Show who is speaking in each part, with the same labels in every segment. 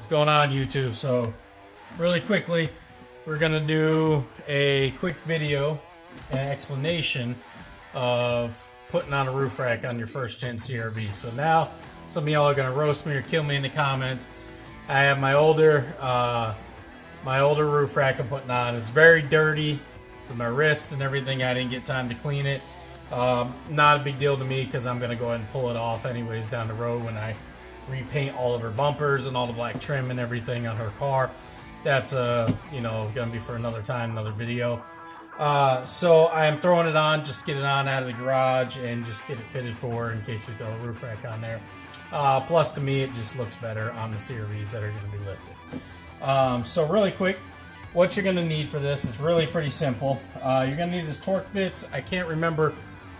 Speaker 1: What's going on, YouTube? So really quickly, we're gonna do a quick video and explanation of putting on a roof rack on your first gen CRV. So now some of y'all are gonna roast me or kill me in the comments. I have my older roof rack I'm putting on. It's very dirty with my wrist and everything. I didn't get time to clean it. Not a big deal to me because I'm gonna go ahead and pull it off anyways down the road when I repaint all of her bumpers and all the black trim and everything on her car. That's gonna be for another time, another video. So I am throwing it on, just get it on out of the garage and just get it fitted for her in case we throw a roof rack on there. Plus to me, it just looks better on the CRVs that are gonna be lifted. So really quick, what you're gonna need for this is really pretty simple. You're gonna need this torque bit. I can't remember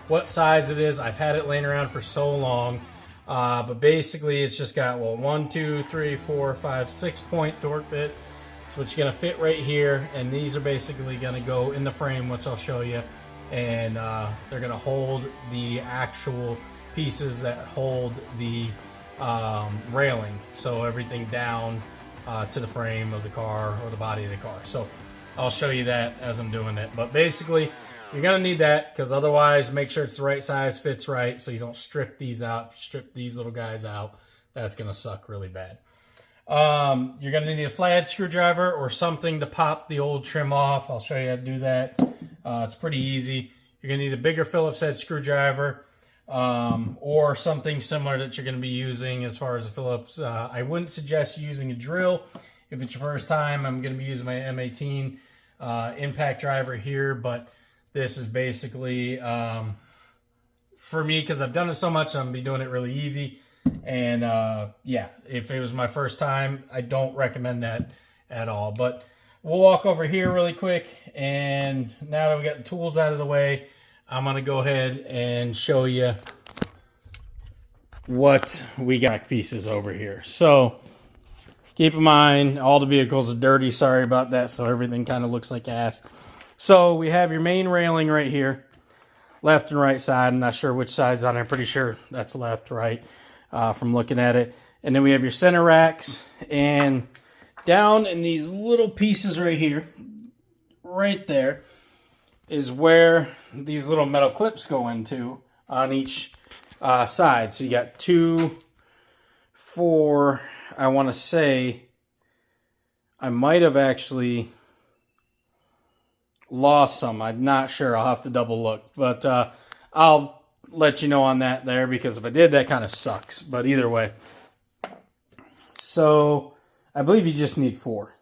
Speaker 1: what size it is. I've had it laying around for so long. But basically it's just got, well, 1, 2, 3, 4, 5, 6-point torque bit. That's what you're gonna fit right here, and these are basically gonna go in the frame, which I'll show you, and they're gonna hold the actual pieces that hold the railing, so everything down to the frame of the car or the body of the car. So I'll show you that as I'm doing it, but basically you're gonna need that because otherwise make sure it's the right size, fits right, so you don't strip these out. If you strip these little guys out, that's gonna suck really bad. You're gonna need a flathead screwdriver or something to pop the old trim off. I'll show you how to do that. It's pretty easy. You're gonna need a bigger Phillips head screwdriver or something similar that you're gonna be using as far as a Phillips. I wouldn't suggest using a drill if it's your first time. I'm gonna be using my M18 impact driver here, but this is basically, for me, because I've done it so much, I'm going to be doing it really easy. And yeah, if it was my first time, I don't recommend that at all. But we'll walk over here really quick. And now that we got the tools out of the way, I'm going to go ahead and show you what we got pieces over here. So keep in mind, all the vehicles are dirty. Sorry about that. So everything kind of looks like ass. So we have your main railing right here, left and right side. I'm not sure which side's on. I'm pretty sure that's left, right, from looking at it. And then we have your center racks, and down in these little pieces right here, right there, is where these little metal clips go into on each side. So you got 2, 4, I want to say, I might have actually lost some. I'm not sure. I'll have to double look, but I'll let you know on that there, because if I did, that kind of sucks. But either way, so I believe you just need 4.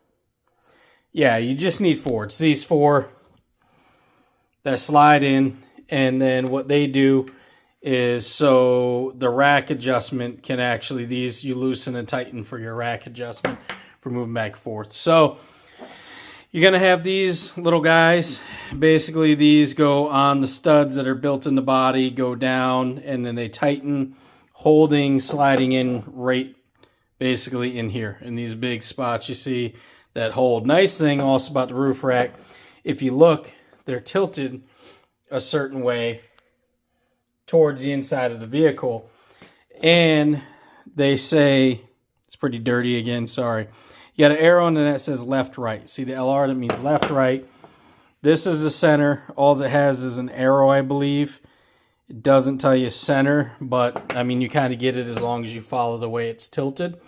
Speaker 1: Yeah, you just need 4. It's these 4 that slide in, and then what they do is, so the rack adjustment can actually, these you loosen and tighten for your rack adjustment for moving back and forth. So you're going to have these little guys. Basically, these go on the studs that are built in the body, go down, and then they tighten, holding, sliding in right basically in here, in these big spots you see that hold. Nice thing also about the roof rack, if you look, they're tilted a certain way towards the inside of the vehicle. And they say, it's pretty dirty again, sorry. You got an arrow and then that says left, right. See the LR, that means left, right. This is the center. All it has is an arrow, I believe. It doesn't tell you center, but I mean, you kind of get it as long as you follow the way it's tilted.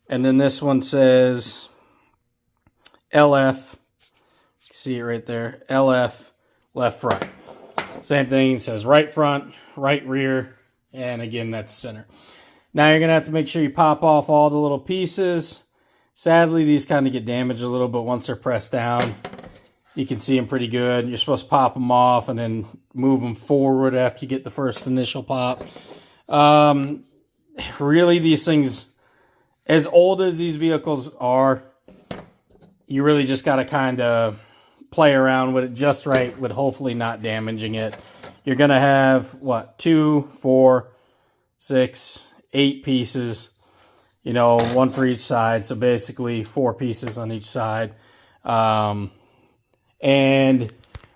Speaker 1: And then this one says LF. See it right there. LF, left, right. Same thing. It says right front, right rear, and again, that's center. Now you're going to have to make sure you pop off all the little pieces. Sadly, these kind of get damaged a little, but once they're pressed down, you can see them pretty good. You're supposed to pop them off and then move them forward after you get the first initial pop. Really, these things, as old as these vehicles are, you really just got to kind of play around with it just right, with hopefully not damaging it. You're going to have, what, 2, 4, 6, 8 pieces. You know, 1 for each side, so basically 4 pieces on each side. And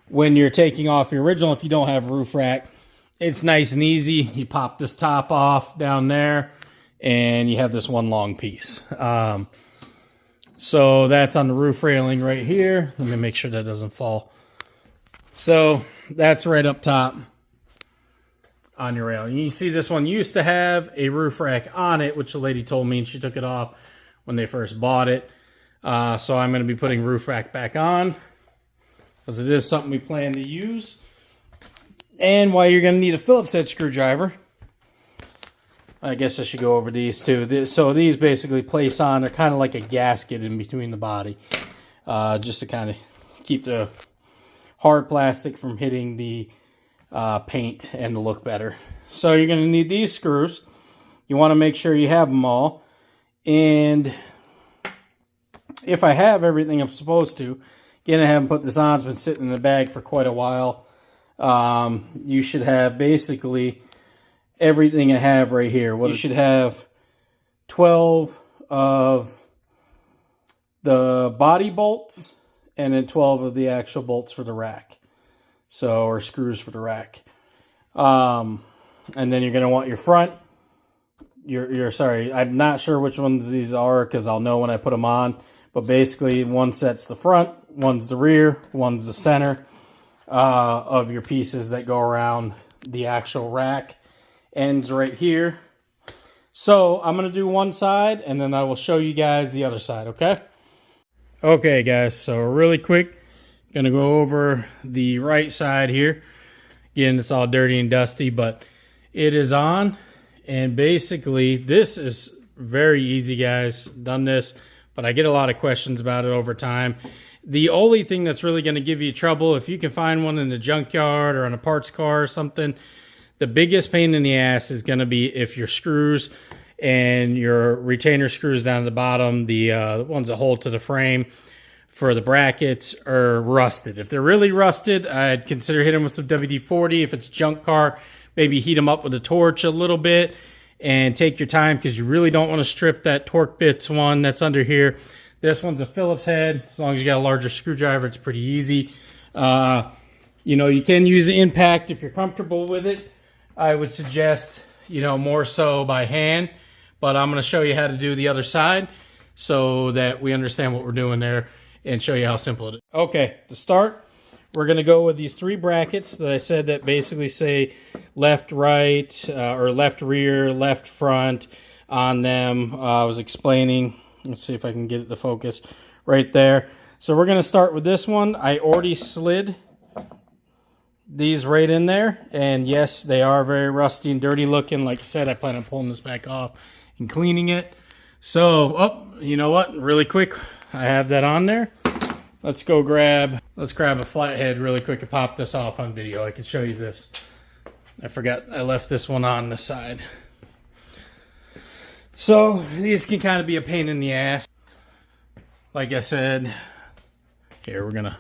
Speaker 1: when you're taking off your original, if you don't have a roof rack, it's nice and easy. You pop this top off down there, and you have this one long piece. So that's on the roof railing right here. Let me make sure that doesn't fall. So that's right up top on your railing. You see this one used to have a roof rack on it, which the lady told me, and she took it off when they first bought it. So I'm going to be putting roof rack back on because it is something we plan to use. And while you're going to need a Phillips head screwdriver, I guess I should go over these too. So these basically place on, they're kind of like a gasket in between the body, just to kind of keep the hard plastic from hitting the paint and to look better. So you're going to need these screws. You want to make sure you have them all. And if I have everything I'm supposed to, again, I haven't put this on. It's been sitting in the bag for quite a while. You should have basically everything I have right here. You should have 12 of the body bolts and then 12 of the actual bolts for the rack. So, or screws for the rack. And then you're going to want your front. Sorry, I'm not sure which ones these are because I'll know when I put them on. But basically, one set's the front, one's the rear, one's the center of your pieces that go around the actual rack. Ends right here. So I'm going to do one side and then I will show you guys the other side, okay? Okay, guys, so really quick, going to go over the right side here. Again, it's all dirty and dusty, but it is on. And basically, this is very easy, guys. Done this, but I get a lot of questions about it over time. The only thing that's really going to give you trouble, if you can find one in the junkyard or on a parts car or something, the biggest pain in the ass is going to be if your screws and your retainer screws down at the bottom, the ones that hold to the frame for the brackets, are rusted. If they're really rusted, I'd consider hitting them with some WD-40. If it's junk car, maybe heat them up with a torch a little bit and take your time because you really don't want to strip that Torque Bits one that's under here. This one's a Phillips head. As long as you got a larger screwdriver, it's pretty easy. You know, you can use the impact if you're comfortable with it. I would suggest, you know, more so by hand, but I'm going to show you how to do the other side so that we understand what we're doing there and show you how simple it is. Okay, to start, we're going to go with these 3 brackets that I said that basically say left, right, or left rear, left front on them. I was explaining. Let's see if I can get it to focus right there. So we're going to start with this one. I already slid these right in there, and yes, they are very rusty and dirty looking. Like I said, I plan on pulling this back off and cleaning it. So, you know what? Really quick, I have that on there. Let's grab a flathead really quick and pop this off on video. I can show you this. I forgot I left this one on the side. So these can kind of be a pain in the ass. Like I said, here we're gonna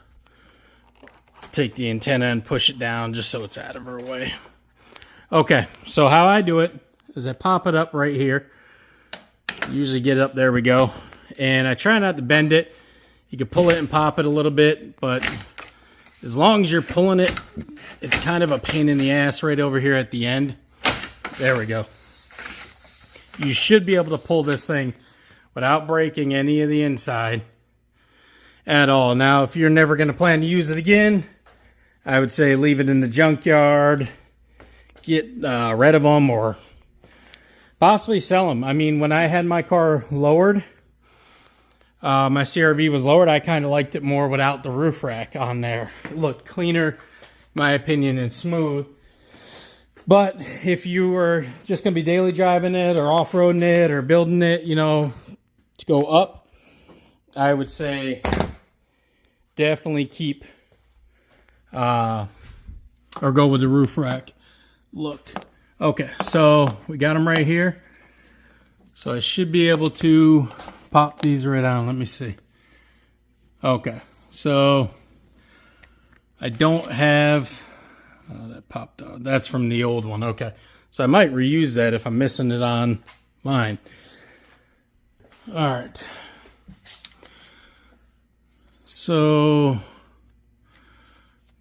Speaker 1: take the antenna and push it down just so it's out of her way. Okay, so how I do it is I pop it up right here. Usually get it up, there we go. And I try not to bend it. You can pull it and pop it a little bit, but as long as you're pulling it, it's kind of a pain in the ass right over here at the end. There we go. You should be able to pull this thing without breaking any of the inside at all. Now, if you're never going to plan to use it again, I would say leave it in the junkyard, get rid of them, or possibly sell them. I mean, when I had my car lowered, my CRV was lowered, I kind of liked it more without the roof rack on there. It looked cleaner, in my opinion, and smooth. But if you were just going to be daily driving it or off-roading it or building it, you know, to go up, I would say definitely keep or go with the roof rack look. Okay, so we got them right here. So I should be able to pop these right on. Let me see. Okay, so I don't have... that popped out. That's from the old one. Okay. So I might reuse that if I'm missing it on mine. All right. So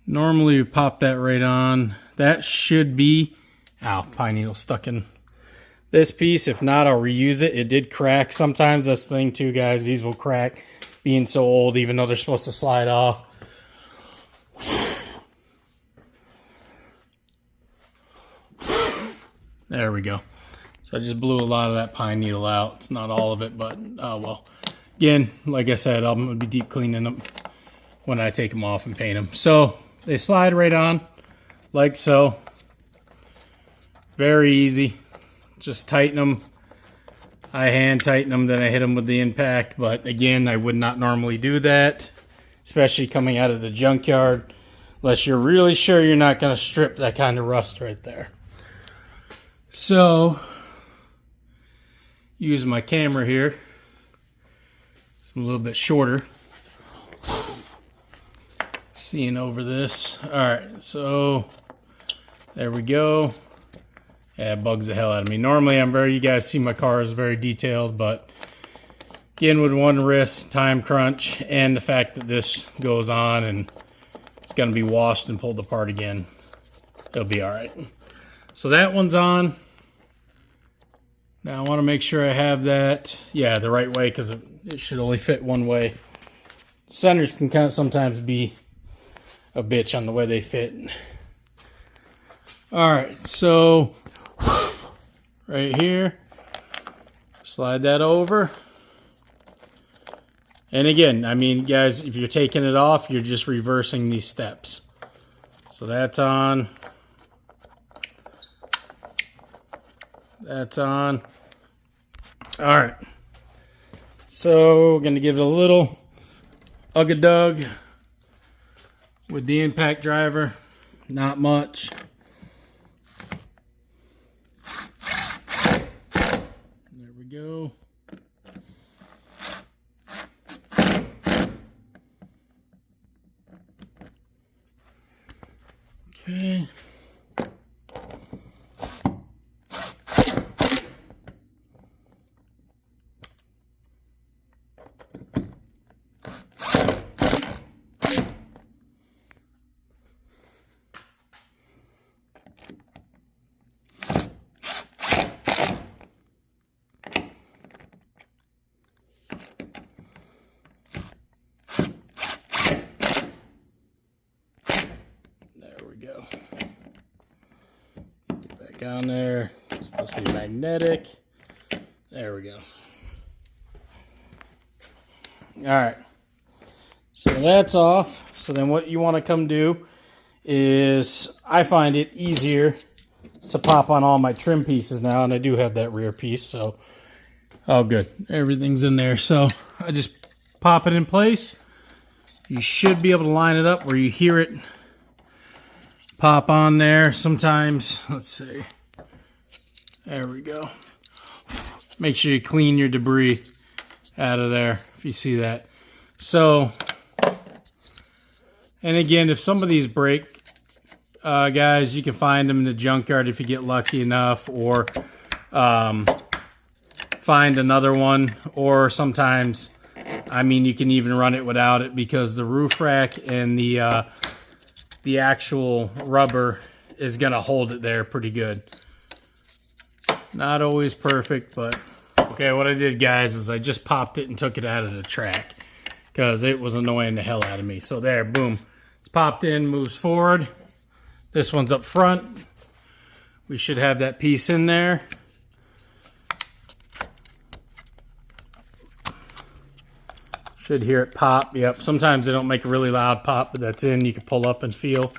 Speaker 1: normally you pop that right on. That should be... Ow, pine needle stuck in this piece. If not, I'll reuse it. It did crack. Sometimes that's the thing too, guys. These will crack being so old, even though they're supposed to slide off. There we go. So I just blew a lot of that pine needle out. It's not all of it, but well. Again, like I said, I'm going to be deep cleaning them when I take them off and paint them. So they slide right on, like so. Very easy. Just tighten them. I hand tighten them, then I hit them with the impact. But again, I would not normally do that, especially coming out of the junkyard, unless you're really sure you're not going to strip that kind of rust right there. So, use my camera here. It's a little bit shorter. Seeing over this. Alright, so there we go. Yeah, it bugs the hell out of me. Normally, you guys see my car is very detailed, but again, with one wrist, time crunch, and the fact that this goes on and it's going to be washed and pulled apart again, it'll be alright. So that one's on. Now I want to make sure I have that, yeah, the right way, because it should only fit one way. Centers can kind of sometimes be a bitch on the way they fit. Alright, so right here, slide that over. And again, I mean, guys, if you're taking it off, you're just reversing these steps. So that's on. That's on. All right. So we're going to give it a little ug-a-dug with the impact driver. Not much. There we go. Okay. Go. Get back on there. It's supposed to be magnetic. There we go. Alright. So that's off. So then what you want to come do is, I find it easier to pop on all my trim pieces now, and I do have that rear piece, so oh good. Everything's in there. So I just pop it in place. You should be able to line it up where you hear it pop on there. Sometimes, let's see. There we go. Make sure you clean your debris out of there if you see that. So, and again, if some of these break, guys, you can find them in the junkyard if you get lucky enough, or find another one, or sometimes, I mean, you can even run it without it, because the roof rack and the actual rubber is going to hold it there pretty good. Not always perfect, but okay, what I did, guys, is I just popped it and took it out of the track because it was annoying the hell out of me. So there, boom. It's popped in, moves forward. This one's up front. We should have that piece in there. Should hear it pop. Yep, sometimes they don't make a really loud pop, but that's in. You can pull up and feel.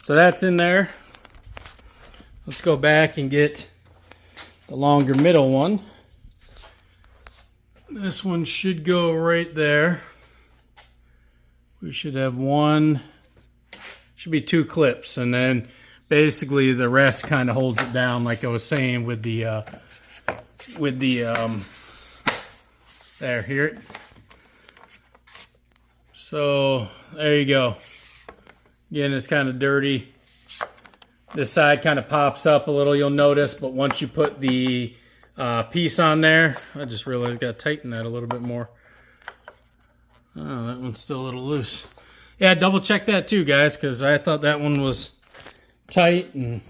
Speaker 1: So that's in there. Let's go back and get the longer middle one. This one should go right there. We should have one, should be two clips, and then basically the rest kind of holds it down, like I was saying with the there, hear it? So there you go. Again, it's kind of dirty. This side kind of pops up a little, you'll notice, but once you put the piece on there, I just realized I got to tighten that a little bit more. Oh, that one's still a little loose. Yeah, double check that too, guys, because I thought that one was tight and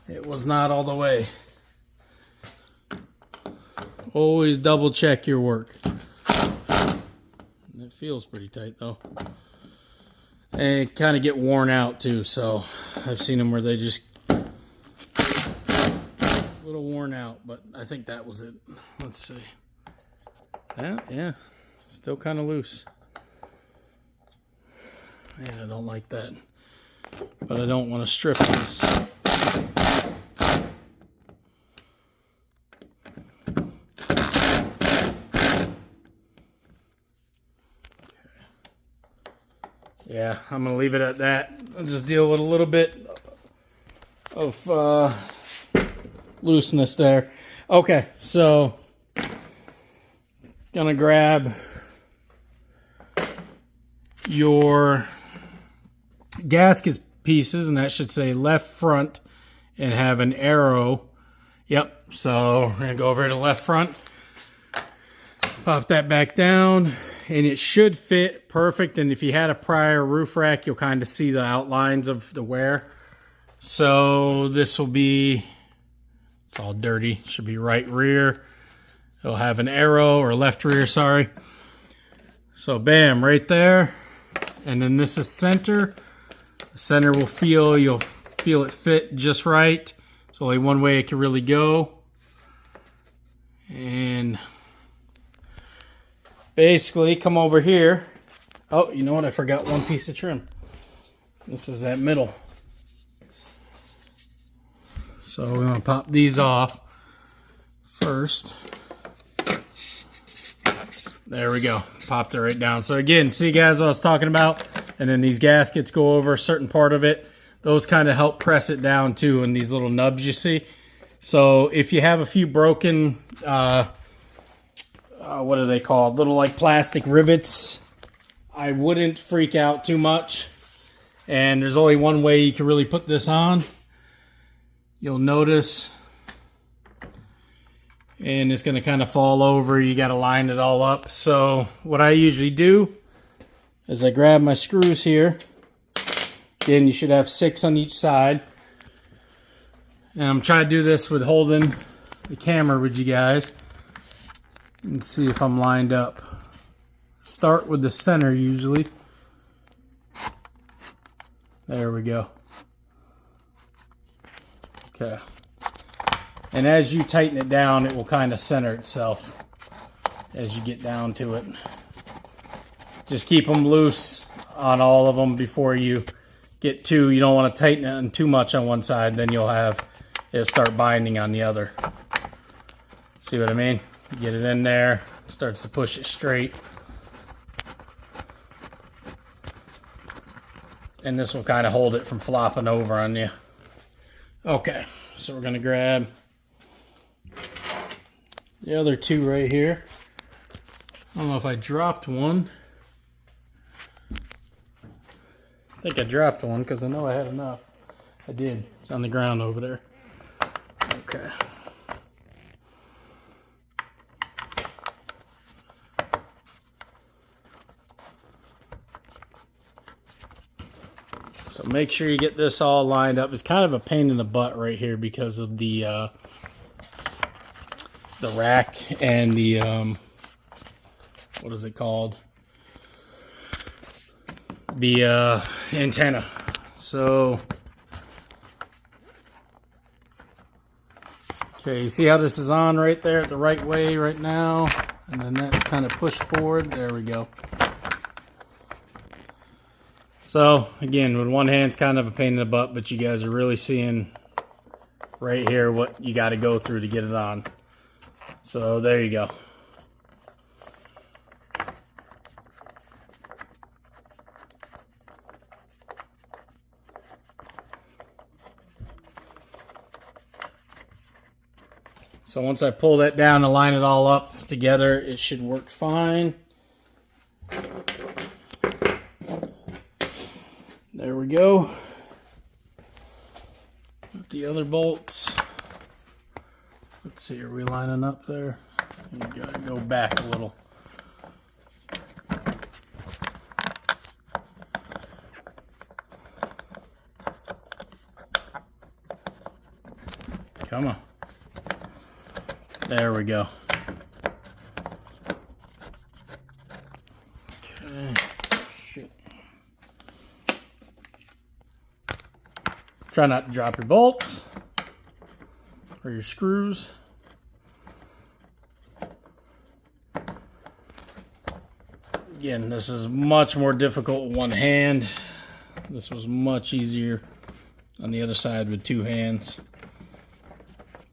Speaker 1: it was not all the way. Always double check your work. It feels pretty tight though. And kind of get worn out too, so I've seen them where they just a little worn out, but I think that was it. Let's see. Yeah, still kind of loose. Man, I don't like that, but I don't want to strip this. Yeah, I'm going to leave it at that. I'll just deal with a little bit of looseness there. Okay, so going to grab your gasket pieces, and that should say left front and have an arrow. Yep, so we're going to go over to the left front. Pop that back down. And it should fit perfect. And if you had a prior roof rack, you'll kind of see the outlines of the wear. So this will be, it's all dirty. Should be right rear. It'll have an arrow, or left rear, sorry. So bam, right there. And then this is center. The center will you'll feel it fit just right. It's only one way it can really go. And basically, come over here. Oh, you know what? I forgot one piece of trim. This is that middle. So we're going to pop these off first. There we go. Popped it right down. So again, see guys what I was talking about? And then these gaskets go over a certain part of it. Those kind of help press it down too, and these little nubs you see. So if you have a few broken what are they called? Little like plastic rivets. I wouldn't freak out too much. And there's only one way you can really put this on. You'll notice. And it's going to kind of fall over. You got to line it all up. So what I usually do is I grab my screws here. Again, you should have 6 on each side. And I'm trying to do this with holding the camera with you guys. And see if I'm lined up. Start with the center usually. There we go. Okay. And as you tighten it down, it will kind of center itself as you get down to it. Just keep them loose on all of them before you get to. You don't want to tighten it too much on one side, then it'll start binding on the other. See what I mean? Get it in there, starts to push it straight. And this will kind of hold it from flopping over on you. Okay, so we're going to grab the other 2 right here. I don't know if I dropped one. I think I dropped one because I know I had enough. I did. It's on the ground over there. Okay. So make sure you get this all lined up. It's kind of a pain in the butt right here because of the rack and the what is it called? The antenna. So okay, you see how this is on right there the right way right now, and then that's kind of pushed forward. There we go. So again, with one hand, it's kind of a pain in the butt, but you guys are really seeing right here what you got to go through to get it on. So there you go. So once I pull that down and line it all up together, it should work fine. There we go. With the other bolts. Let's see, are we lining up there? You gotta go back a little. Come on. There we go. Try not to drop your bolts or your screws. Again, this is much more difficult with one hand. This was much easier on the other side with two hands.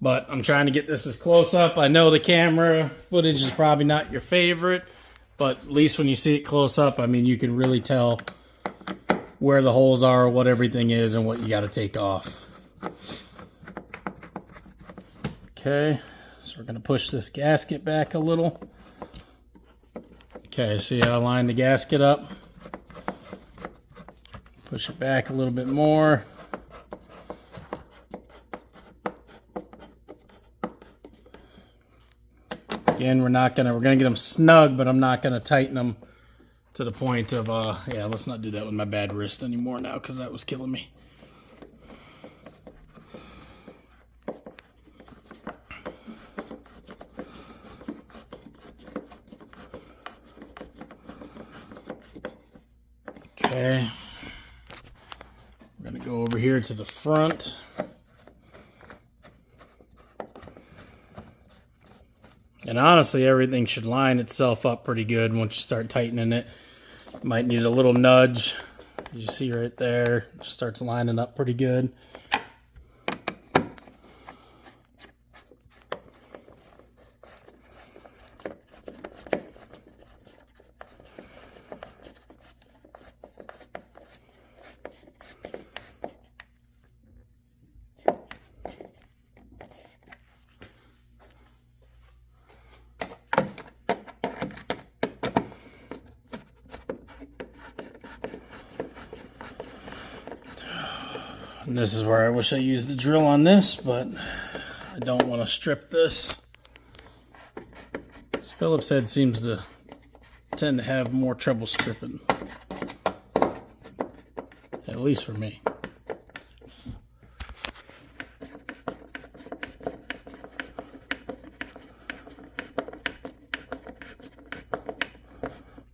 Speaker 1: But I'm trying to get this as close up. I know the camera footage is probably not your favorite, but at least when you see it close up, I mean, you can really tell where the holes are, what everything is, and what you got to take off. Okay, so we're going to push this gasket back a little. Okay, so you gotta line the gasket up. Push it back a little bit more. Again, we're gonna get them snug, but I'm not gonna tighten them to the point of, yeah, let's not do that with my bad wrist anymore now, because that was killing me. Okay, we're going to go over here to the front. And honestly, everything should line itself up pretty good once you start tightening it. You might need a little nudge. As you see right there, it just starts lining up pretty good. And this is where I wish I used the drill on this, but I don't want to strip this. This Phillips head seems to tend to have more trouble stripping. At least for me.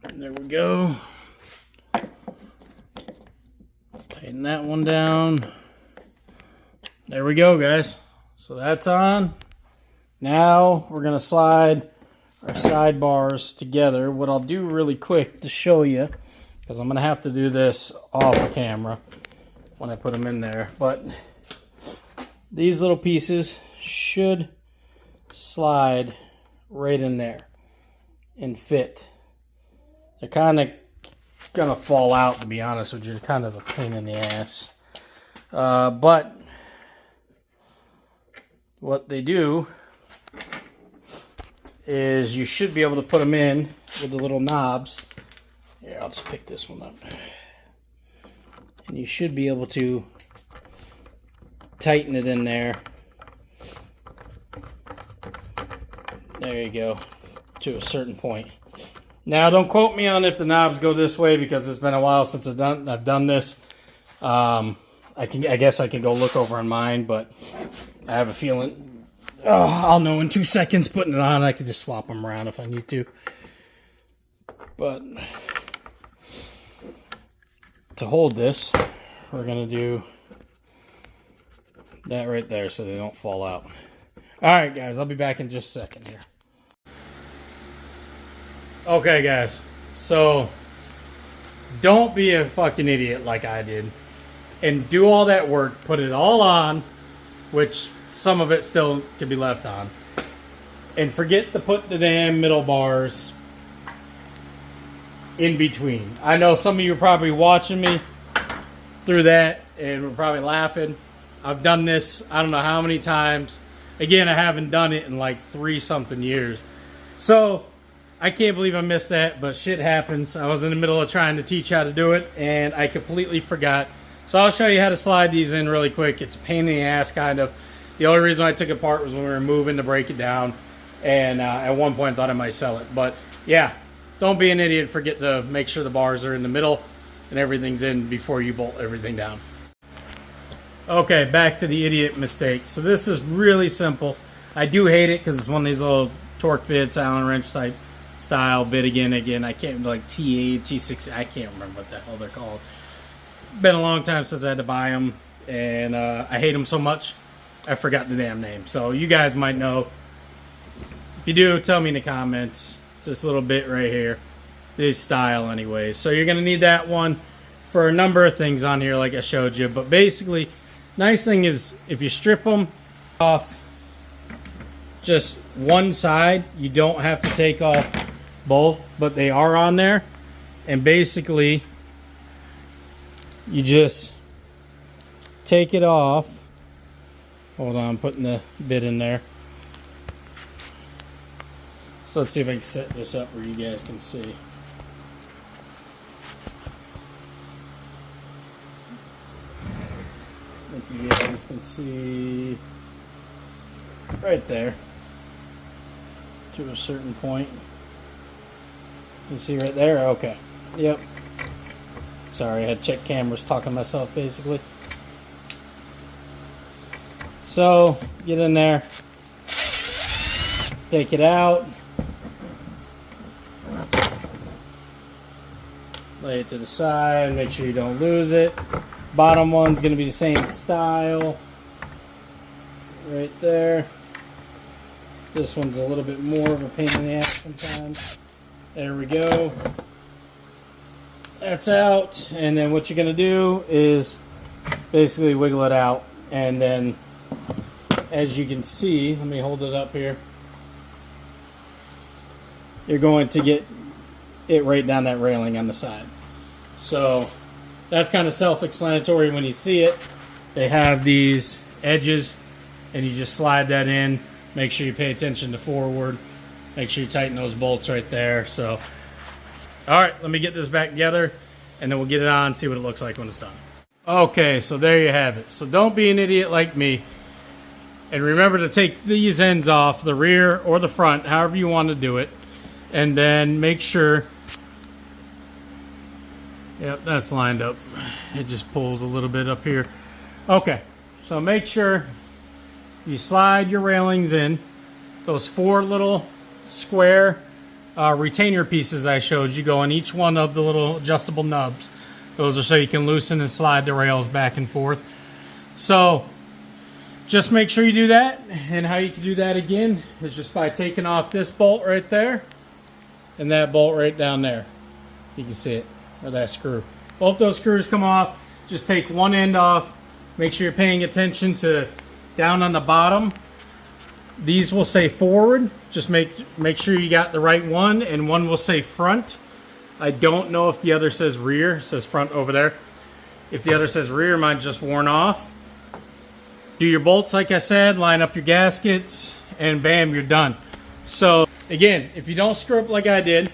Speaker 1: And there we go. Tighten that one down. There we go, guys. So that's on. Now we're going to slide our sidebars together. What I'll do really quick to show you, because I'm going to have to do this off the camera when I put them in there, but these little pieces should slide right in there and fit. They're kind of going to fall out, to be honest with you. They're kind of a pain in the ass. But what they do is you should be able to put them in with the little knobs. Here, I'll just pick this one up. And you should be able to tighten it in there. There you go, to a certain point. Now, don't quote me on if the knobs go this way, because it's been a while since I've done this. I guess I can go look over on mine, but I have a feeling I'll know in 2 seconds putting it on. I can just swap them around if I need to. But to hold this, we're going to do that right there so they don't fall out. Alright guys, I'll be back in just a second here. Okay guys, so don't be a fucking idiot like I did and do all that work, put it all on, which some of it still can be left on, and forget to put the damn middle bars in between. I know some of you are probably watching me through that and we're probably laughing. I've done this I don't know how many times. Again, I haven't done it in like 3-something years. So I can't believe I missed that, but shit happens. I was in the middle of trying to teach how to do it, and I completely forgot. So I'll show you how to slide these in really quick. It's a pain in the ass, kind of. The only reason I took it apart was when we were moving to break it down, and at one point I thought I might sell it. But yeah, don't be an idiot. Forget to make sure the bars are in the middle and everything's in before you bolt everything down. Okay, back to the idiot mistake. So this is really simple. I do hate it because it's one of these little torque bits, Allen wrench type style bit again. I can't, like T8, T6, I can't remember what the hell they're called. Been a long time since I had to buy them. and I hate them so much, I forgot the damn name. So you guys might know. If you do, tell me in the comments. It's this little bit right here. This style anyway. So you're going to need that one for a number of things on here like I showed you. But basically, nice thing is if you strip them off just one side, you don't have to take off both, but they are on there. And basically, you just take it off. Hold on, I'm putting the bit in there. So let's see if I can set this up where you guys can see. I think you guys can see right there to a certain point. You see right there? Okay. Yep. Sorry, I had to check cameras, talking to myself basically. So, get in there. Take it out. Lay it to the side, make sure you don't lose it. Bottom one's going to be the same style. Right there. This one's a little bit more of a pain in the ass sometimes. There we go. That's out. And then what you're going to do is basically wiggle it out. And then, as you can see, let me hold it up here. You're going to get it right down that railing on the side. So that's kind of self-explanatory when you see it. They have these edges and you just slide that in. Make sure you pay attention to forward. Make sure you tighten those bolts right there. So, all right, let me get this back together and then we'll get it on and see what it looks like when it's done. Okay, so there you have it. So don't be an idiot like me. And remember to take these ends off, the rear or the front, however you want to do it. And then make sure, yep, that's lined up. It just pulls a little bit up here. Okay, so make sure you slide your railings in. Those 4 little square retainer pieces I showed you go on each one of the little adjustable nubs. Those are so you can loosen and slide the rails back and forth. So just make sure you do that. And how you can do that again is just by taking off this bolt right there and that bolt right down there. You can see it, or that screw. Both those screws come off. Just take one end off. Make sure you're paying attention to down on the bottom. These will say forward. Just make sure you got the right one, and one will say front. I don't know if the other says rear. It says front over there. If the other says rear, mine's just worn off. Do your bolts like I said, line up your gaskets, and bam, you're done. So again, if you don't screw up like I did,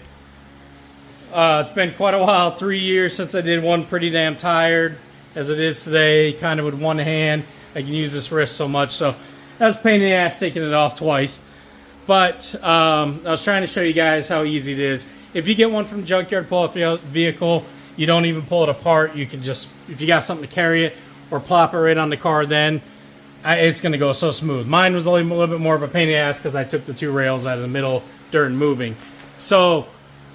Speaker 1: it's been quite a while, 3 years since I did one. Pretty damn tired as it is today, kind of with one hand. I can use this wrist so much, so that's a pain in the ass taking it off twice. But I was trying to show you guys how easy it is. If you get one from junkyard, pull up your vehicle, you don't even pull it apart. You can just, if you got something to carry it, or plop it right on the car, then it's going to go so smooth. Mine was only a little bit more of a pain in the ass because I took the 2 rails out of the middle during moving. So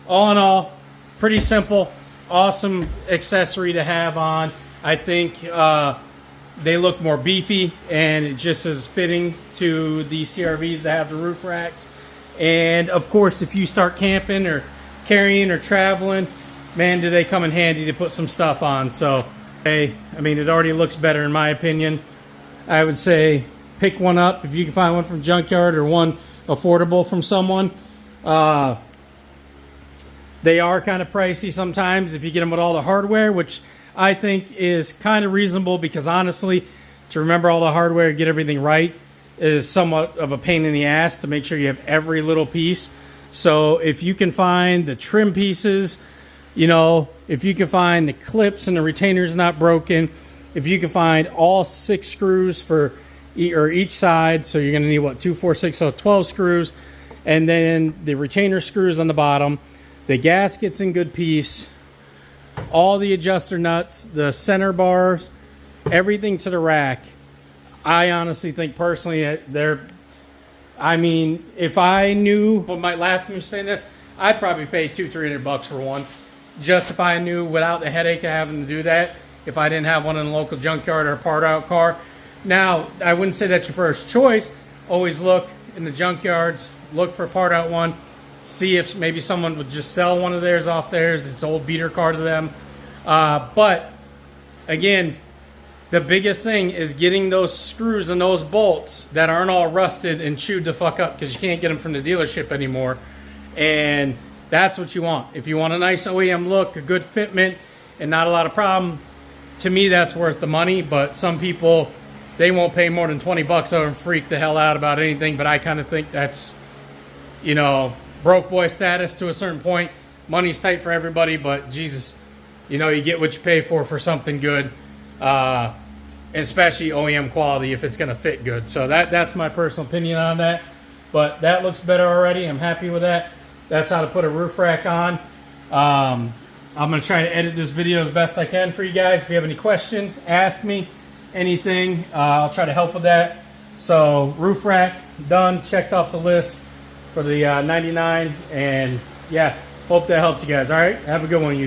Speaker 1: all in all, pretty simple, awesome accessory to have on. I think they look more beefy and it just is fitting to the CRVs that have the roof racks. And of course, if you start camping or carrying or traveling, man, do they come in handy to put some stuff on. So, hey, I mean, it already looks better in my opinion. I would say pick one up if you can find one from junkyard or one affordable from someone. They are kind of pricey sometimes if you get them with all the hardware, which I think is kind of reasonable because honestly, to remember all the hardware, get everything right, is somewhat of a pain in the ass to make sure you have every little piece. So if you can find the trim pieces, you know, if you can find the clips and the retainers not broken, if you can find all 6 screws for each side, so you're going to need what, 2, 4, 6, so 12 screws, and then the retainer screws on the bottom, the gaskets in good piece, all the adjuster nuts, the center bars, everything to the rack. I honestly think personally they're, I mean, if I knew, people might laugh at me saying this, I'd probably pay $200-300 for one, just if I knew without the headache of having to do that. if I didn't have one in a local junkyard or a part out car. Now, I wouldn't say that's your first choice. Always look in the junkyards, look for a part out one, see if maybe someone would just sell one of theirs off theirs. It's an old beater car to them. But again, the biggest thing is getting those screws and those bolts that aren't all rusted and chewed the fuck up, because you can't get them from the dealership anymore. And that's what you want. If you want a nice OEM look, a good fitment, and not a lot of problem, to me that's worth the money. But some people, they won't pay more than 20 bucks over and freak the hell out about anything. But I kind of think that's, you know, broke boy status to a certain point. Money's tight for everybody, but Jesus, you know, you get what you pay for something good. Especially OEM quality if it's going to fit good. So that's my personal opinion on that. But that looks better already. I'm happy with that. That's how to put a roof rack on. I'm going to try to edit this video as best I can for you guys. If you have any questions, ask me anything. I'll try to help with that. So roof rack done, checked off the list for the 99. And yeah, hope that helped you guys. All right, have a good one, YouTube.